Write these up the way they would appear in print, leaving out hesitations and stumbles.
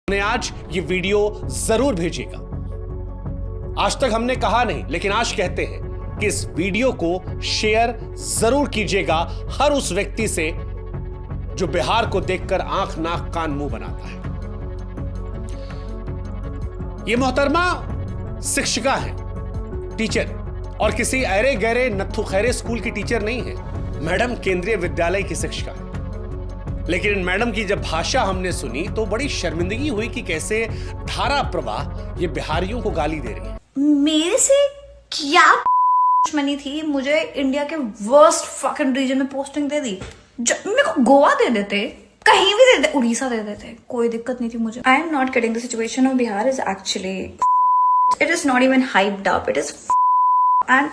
उन्हें आज ये वीडियो जरूर भेजिएगा। आज तक हमने कहा नहीं, लेकिन आज कहते हैं कि इस वीडियो को शेयर जरूर कीजिएगा हर उस व्यक्ति से जो बिहार को देखकर आंख नाक कान मुंह बनाता है। ये मोहतरमा शिक्षिका है, टीचर, और किसी अरे गहरे नत्थु खैरे स्कूल की टीचर नहीं है। मैडम केंद्रीय विद्यालय की शिक्षिका है। लेकिन इन मैडम की जब भाषा हमने सुनी तो बड़ी शर्मिंदगी हुई कि कैसे धारा प्रवाह ये बिहारियों को गाली दे रही है। मेरे से क्या दुश्मनी थी, मुझे इंडिया के वर्स्ट फकिंग रीजन में पोस्टिंग दे दी। मेरे को गोवा दे देते, कहीं भी दे देते, उड़ीसा दे देते, कोई दिक्कत नहीं थी मुझे। I am not kidding, the situation of Bihar is actually, it is not even hyped up, it is and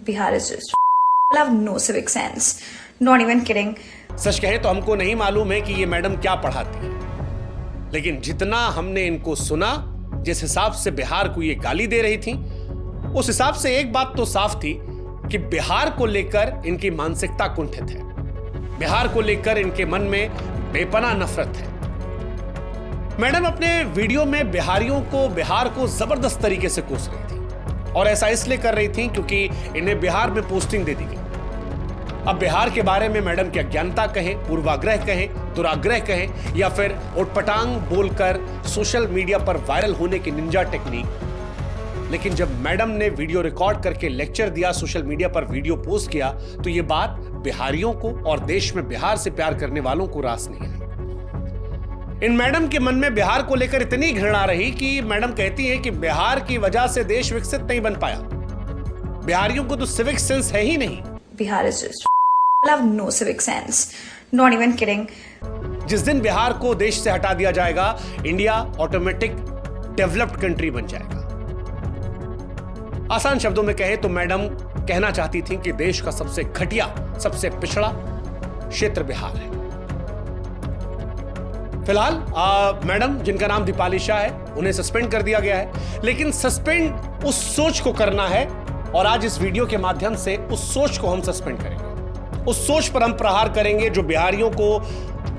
Bihar is just have no civic sense, not even kidding. सच कहे तो हमको नहीं मालूम है कि ये मैडम क्या पढ़ाती है, लेकिन जितना हमने इनको सुना, जिस हिसाब से बिहार को ये गाली दे रही थी, उस हिसाब से एक बात तो साफ थी कि बिहार को लेकर इनकी मानसिकता कुंठित है। बिहार को लेकर इनके मन में बेपनाह नफरत है। मैडम अपने वीडियो में बिहार को जबरदस्त तरीके से कोस रही थी, और ऐसा इसलिए कर रही थी क्योंकि इन्हें बिहार में पोस्टिंग दे दी गई। अब बिहार के बारे में मैडम की अज्ञानता कहें, पूर्वाग्रह कहें, दुराग्रह कहें, या फिर उटपटांग बोलकर सोशल मीडिया पर वायरल होने की निंजा टेक्निक, लेकिन जब मैडम ने वीडियो रिकॉर्ड करके लेक्चर दिया, सोशल मीडिया पर वीडियो पोस्ट किया, तो यह बात बिहारियों को और देश में बिहार से प्यार करने वालों को रास नहीं आई। इन मैडम के मन में बिहार को लेकर इतनी घृणा रही कि मैडम कहती है कि बिहार की वजह से देश विकसित नहीं बन पाया। बिहारियों को तो सिविक सेंस है ही नहीं। Bihar is just have no civic sense, not even kidding. जिस दिन बिहार को देश से हटा दिया जाएगा, इंडिया ऑटोमेटिक डेवलप्ड कंट्री बन जाएगा। आसान शब्दों में कहें तो मैडम कहना चाहती थी कि देश का सबसे घटिया, सबसे पिछड़ा क्षेत्र बिहार है। फिलहाल मैडम, जिनका नाम दीपाली शाह है, उन्हें सस्पेंड कर दिया गया है, लेकिन सस्पेंड उस सोच को करना है, और आज इस वीडियो के माध्यम से उस सोच को हम सस्पेंड करेंगे। उस सोच पर हम प्रहार करेंगे जो बिहारियों को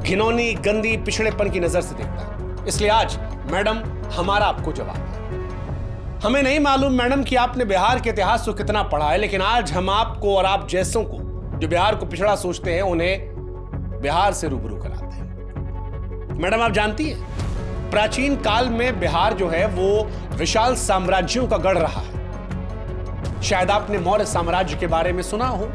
घिनौनी, गंदी, पिछड़ेपन की नजर से देखता है। इसलिए आज मैडम, हमारा आपको जवाब है। हमें नहीं मालूम मैडम कि आपने बिहार के इतिहास को कितना पढ़ा है, लेकिन आज हम आपको और आप जैसों को जो बिहार को पिछड़ा सोचते हैं, उन्हें बिहार से रूबरू कराते हैं। मैडम, आप जानती हैं, प्राचीन काल में बिहार जो है वो विशाल साम्राज्यों का गढ़ रहा है। शायद आपने मौर्य साम्राज्य के बारे में सुना हो,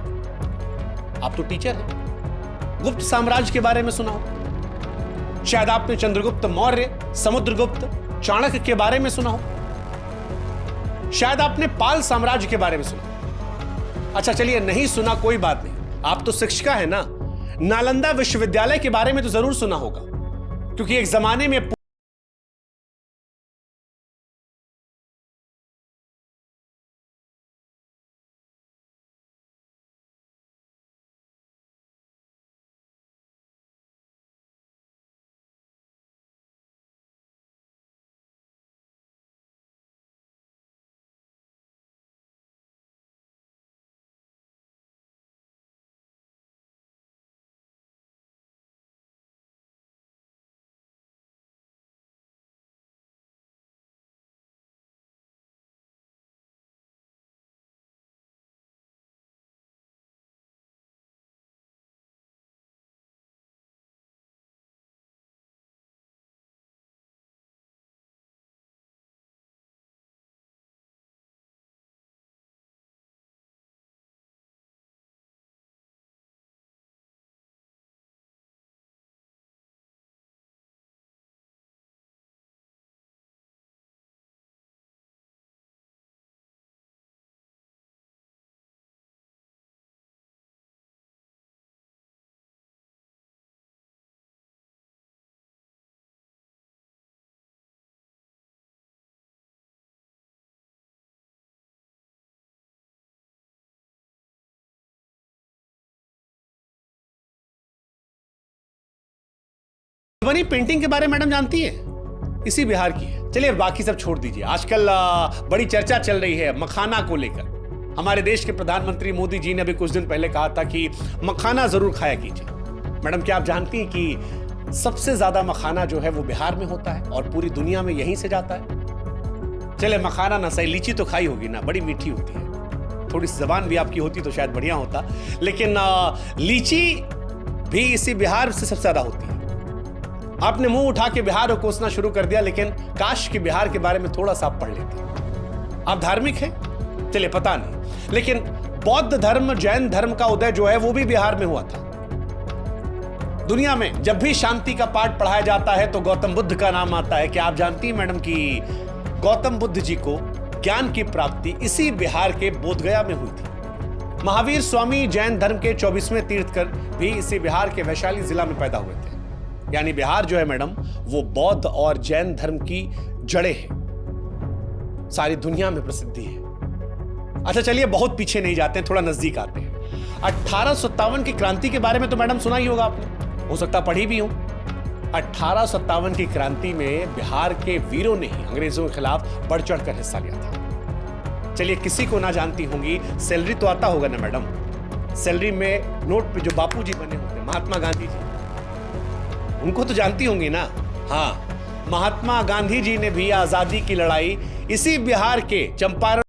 आप तो टीचर हैं। गुप्त साम्राज्य के बारे में सुना हो, शायद आपने चंद्रगुप्त मौर्य, समुद्रगुप्त, चाणक्य के बारे में सुना हो, शायद आपने पाल साम्राज्य के बारे में सुना। अच्छा चलिए, नहीं सुना कोई बात नहीं, आप तो शिक्षिका है ना। नालंदा विश्वविद्यालय के बारे में तो जरूर सुना होगा, क्योंकि एक जमाने में बनी पेंटिंग के बारे में मैडम जानती है, इसी बिहार की है। चलिए बाकी सब छोड़ दीजिए। आजकल बड़ी चर्चा चल रही है मखाना को लेकर। हमारे देश के प्रधानमंत्री मोदी जी ने अभी कुछ दिन पहले कहा था कि मखाना जरूर खाया कीजिए। मैडम, क्या आप जानती हैं कि सबसे ज्यादा मखाना जो है वो बिहार में होता है और पूरी दुनिया में यहीं से जाता है। चले मखाना ना सही, लीची तो खाई होगी ना, बड़ी मीठी होती है। थोड़ी सी जबान भी आपकी होती तो शायद बढ़िया होता, लेकिन लीची भी इसी बिहार से सबसे ज्यादा होती है। आपने मुंह उठा के बिहार को कोसना शुरू कर दिया, लेकिन काश कि बिहार के बारे में थोड़ा सा आप पढ़ लेते। आप धार्मिक हैं, चलिए पता नहीं, लेकिन बौद्ध धर्म, जैन धर्म का उदय जो है वो भी बिहार में हुआ था। दुनिया में जब भी शांति का पाठ पढ़ाया जाता है तो गौतम बुद्ध का नाम आता है। क्या आप जानती हैं मैडम कि गौतम बुद्ध जी को ज्ञान की प्राप्ति इसी बिहार के बोधगया में हुई थी। महावीर स्वामी जैन धर्म के 24वें तीर्थकर भी इसी बिहार के वैशाली जिला में पैदा हुए थे। यानी बिहार जो है मैडम वो बौद्ध और जैन धर्म की जड़ें हैं, सारी दुनिया में प्रसिद्धि है। अच्छा चलिए बहुत पीछे नहीं जाते हैं, थोड़ा नजदीक आते हैं। 1857 की क्रांति के बारे में तो मैडम सुना ही होगा आपने, हो सकता पढ़ी भी हो। 1857 की क्रांति में बिहार के वीरों ने ही अंग्रेजों के खिलाफ बढ़ चढ़कर हिस्सा लिया था। चलिए किसी को ना जानती होंगी, सैलरी तो आता होगा ना मैडम, सैलरी में नोट पे जो बापूजी बने होते हैं, महात्मा गांधी जी, उनको तो जानती होंगी ना। हाँ, महात्मा गांधी जी ने भी आजादी की लड़ाई इसी बिहार के चंपारण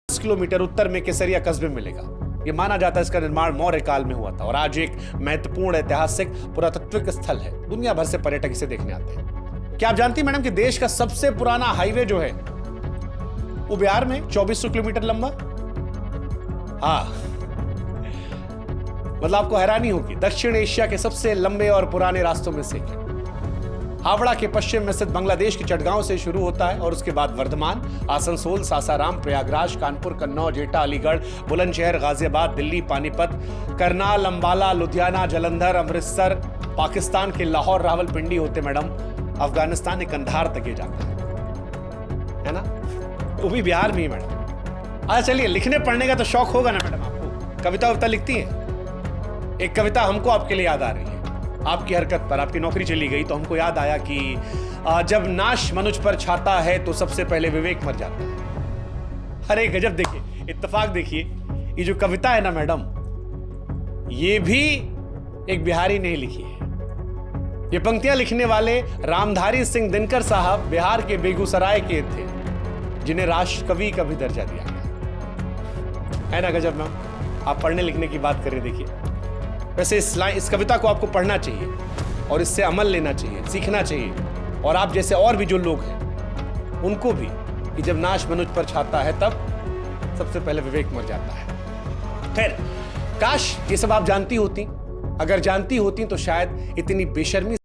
किलोमीटर उत्तर में केसरिया कस्बे में मिलेगा। यह माना जाता है इसका निर्माण मौर्य काल में हुआ था और आज एक महत्वपूर्ण ऐतिहासिक पुरातत्विक स्थल है। दुनिया भर से पर्यटक इसे देखने आते हैं। क्या आप जानती हैं मैडम कि देश का सबसे पुराना हाईवे जो है वो बिहार में 2400 किलोमीटर लंबा। हाँ, मतलब आपको हैरानी होगी, दक्षिण एशिया के सबसे लंबे और पुराने रास्तों में से हावड़ा के पश्चिम में स्थित बांग्लादेश के चटगांव से शुरू होता है और उसके बाद वर्धमान, आसनसोल, सासाराम, प्रयागराज, कानपुर, कन्नौज, एटा, अलीगढ़, बुलंदशहर, गाजियाबाद, दिल्ली, पानीपत, करनाल, अंबाला, लुधियाना, जलंधर, अमृतसर, पाकिस्तान के लाहौर, रावलपिंडी होते मैडम अफगानिस्तान के कंधार तक ये जाता है ना, वो भी बिहार में ही मैडम। अच्छा चलिए, लिखने पढ़ने का तो शौक होगा ना मैडम आपको, कविता वविता लिखती है? एक कविता हमको आपके लिए याद आ रही है, आपकी हरकत पर आपकी नौकरी चली गई तो हमको याद आया कि जब नाश मनुष्य पर छाता है तो सबसे पहले विवेक मर जाता है। अरे गजब, देखिए इत्तेफाक, देखिए ये जो कविता है ना मैडम, ये भी एक बिहारी ने लिखी है। ये पंक्तियां लिखने वाले रामधारी सिंह दिनकर साहब बिहार के बेगूसराय के थे, जिन्हें राष्ट्र कवि का भी दर्जा दिया गया है ना। गजब मैम, आप पढ़ने लिखने की बात करें। देखिए वैसे इस कविता को आपको पढ़ना चाहिए और इससे अमल लेना चाहिए, सीखना चाहिए, और आप जैसे और भी जो लोग हैं उनको भी, कि जब नाश मनुष्य पर छाता है तब सबसे पहले विवेक मर जाता है। खैर, काश ये सब आप जानती होती। अगर जानती होती तो शायद इतनी बेशर्मी